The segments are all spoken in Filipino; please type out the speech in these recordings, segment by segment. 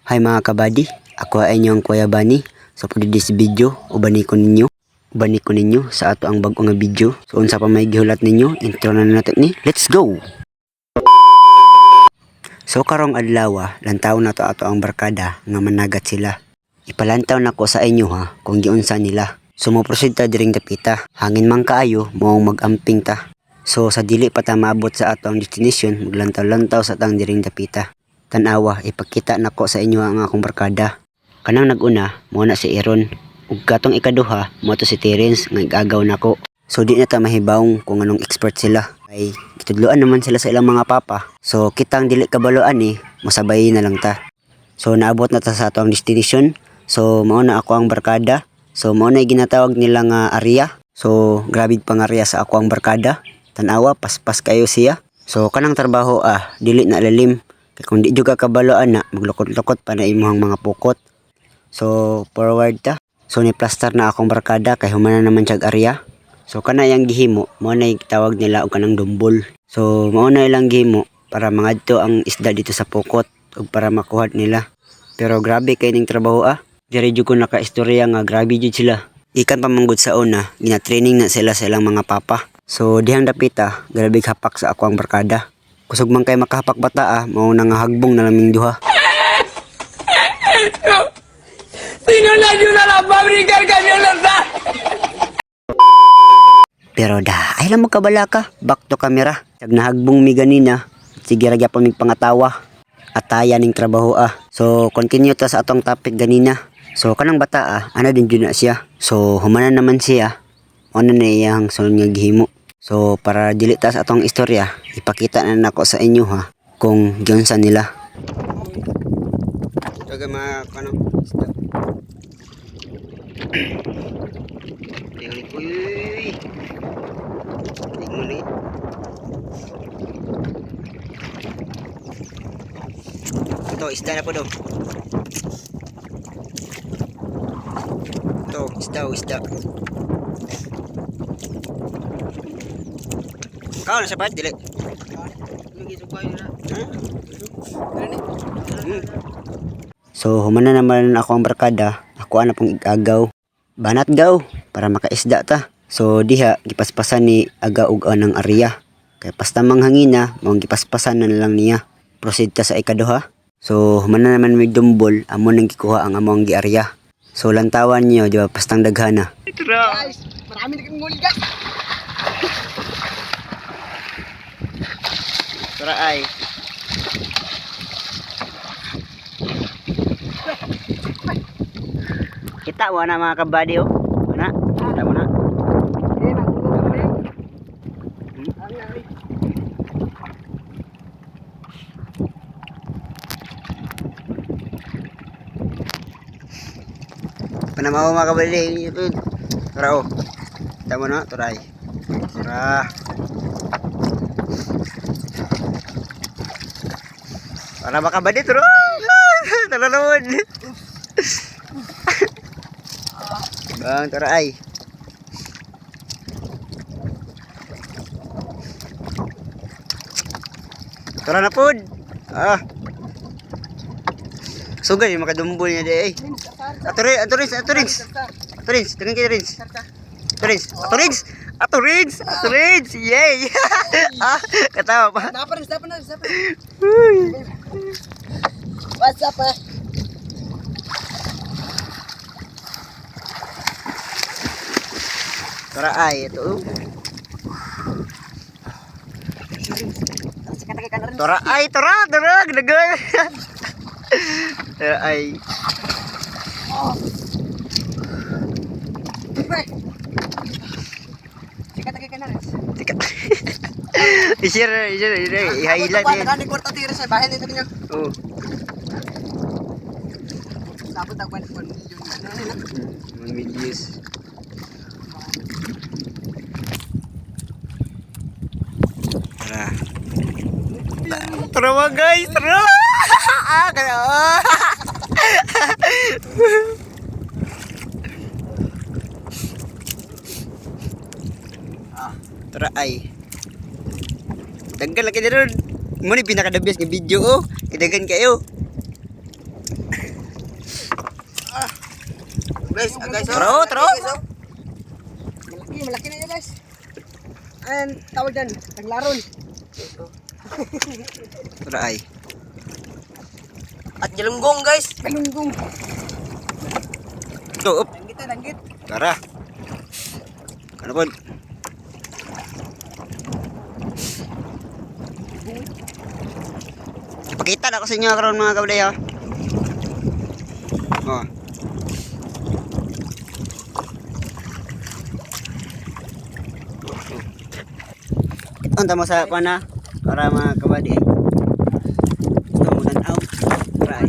Hi mga kabady, ako ay inyong Kuya Bani. So for this video, ubani ko ninyo sa ato ang bago nga video. So unsa pa may gihulat ninyo, intro na natin ni. Let's go! So karong adlaw, lantaw na to ato ang barkada nga managat sila. Ipalantaw na ko sa inyo ha kung giunsa nila. So moproceed ta diring dapita. Hangin man kaayo, moong mag-amping ta. So sa dili pa ta maabot sa ato ang destination, maglantaw-lantaw sa tang diring dapita. Tanawa, ipakita nako sa inyo ang akong barkada. Kanang naguna, muna si Aaron. Ug katong ikaduha, mo to si Terence nga igagaw nako. So di na ta mahibawong kung anong expert sila. Ay gitudloan naman sila sa ilang mga papa. So kitang dili kabaloan masabay na lang ta. So naabot na ta sa atong destination. So mao na ako ang barkada. So mao na ginatawag nila nga area. So grabe pangarya sa ako ang barkada. Tanawa, paspas kayo siya. So kanang trabaho dili na lalim. Kung di juga kabaloan na, maglukot-lukot pa na imuhang mga pukot. So, forward ta. So, ni-plaster na akong barkada kay humana naman siyag area. So, kana yang gihimo, mo na tawag nila og kanang dumbol. So, mo na ilang gihimo para mangadto ang isda dito sa pukot ug para makuha nila. Pero grabe kay ning trabaho Diri jud ko naka-istorya nga grabe jud sila. Ikan pa manggod sa una, gina-training na sila sa ilang mga papa. So, dihang dapita, grabe hapak sa ako ang barkada. Kusog man kay makahapak bata mao nang hagbong na laming duha. Sino na yun na lang fabricar camioneta? Pero ay lang mo kabala ka, back to camera. Tag nahagbong mi ganina, sige ra gyapon mig pangatawa. Ataya ning trabaho So continue ta sa atong topic ganina. So kanang bata ana din jud na siya. So humana naman siya. Ano na iyang sunod nga gihimo. So para dili ta sa atong istorya, ipakita na nako sa inyo kung giunsa nila. Taga mga kanang ito, isda na po daw. Ito, isda. Kau na sa ba't, dili? So, humana naman ako ang barkada. Ako na pong igagaw. Banat gaw, para makaisda ta. So, diha, gipaspasan ni aga-ug ng area. Kaya pastamang hangina, mong gipaspasan na lang niya. Proceed ta sa ikaduha. So, humana naman may dumbol, amo nang gikuha ang among gi-area. So, lantawan niyo, diba, pastang daghana. Guys, marami na kami guys. Tara ay. Kita mo na mga kabady Mana? Kita mo na. Panamaw mga kabady ito. Tara Kita mo na, tara ay. Tara. Para makabadi turo. Tara naman. Bang tara ay. Tara na pod. Sugay makadumbol niya di Aturins. Tingin kita Rins. Aturins. Yay. Katawa pa. Dapat na. What's up Tara ay ito. Tara ganagal. Tara ay. Sikat. I-share, i-highlight yan. Nagani kwarta tira sa bahay nito niyo. Oo. Dapat tagwan ko yun. Mga videos. Tara mga guys, tara! Tara ay. Daggan lagi na ron. Mo ni pinaka-the best nga video Idagan kayo. guys, guys. Tro, tro. Malaki na yun guys. Ayan, tawag dyan, taglaron. Try. At galunggong guys. Galunggong. Ito, up. Langgit. Tara. Ano po? Ipakita na ko sa inyo karon mga kabday ha. Oh. Ito mo sa pana para mga kabady. Gusto mo tanaw. Try.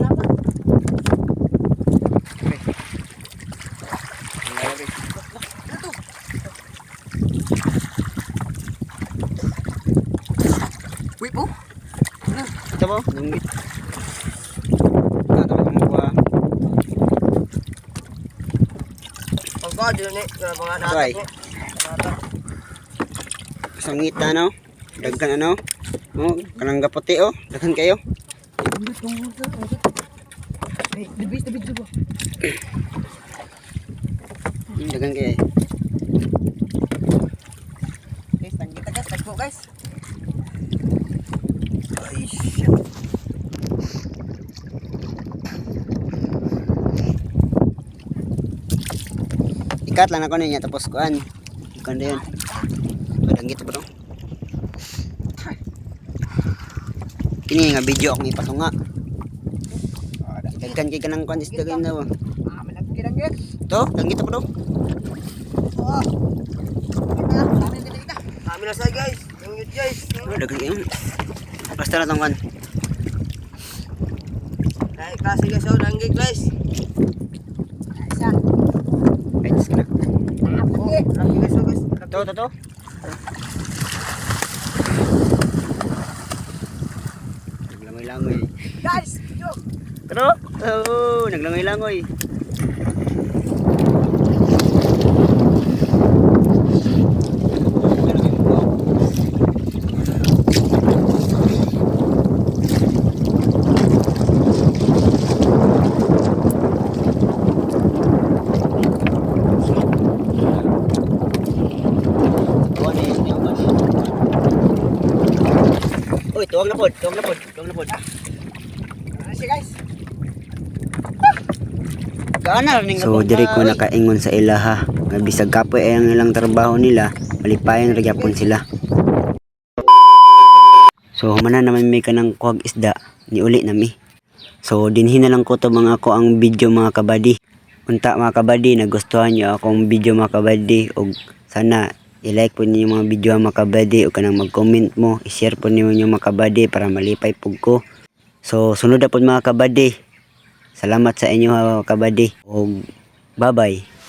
Wait po. Ito po, dunggit. Ito po mo Pagka dito ni, mga Try. natin. Sangit na no? Dagkan ano? Oh, kanang gaputi oh. Daghan kayo. Dibis ba? Daghan kayo. Guys, langgit na guys, tagpo guys. Ay, Ikat lang ako niya tapos kuan. Kuan din. Padang gito bro. Ini nga video akong ipatunga. Daghan kay kanang kuan isda kayo na. malaki lang guys. To, daghan gito bro. Oh. Kami na sa guys. Langgit guys. Oh, daghan kayo. Basta na tong kuan. Kaya klase guys, oh, langgit guys. Isa. Ay, dis na. Oh, langgit guys, oh guys. To. Naglangoy-langoy. Guys, yo. Pero, oh, naglangoy-langoy. Uy, tuwag na pod. Kasi guys. So diri ko nakaingon sa ilaha nga bisag kapoy ay ang ilang trabaho nila, malipayon ra gyapon sila. So humana naman may kanang kuwag isda ni uli nami. So dinhi na lang ko to mga ako ang video mga kabady. Unta mga kabady, nagustuhan niyo akong video mga kabady og sana i-like po niyo yung mga video mga kabady o kanang mag-comment mo, i-share po niyo yung mga kabady para malipay pug ko. So sunod na po mga kabady. Salamat sa inyo mga kabady. Og bye-bye.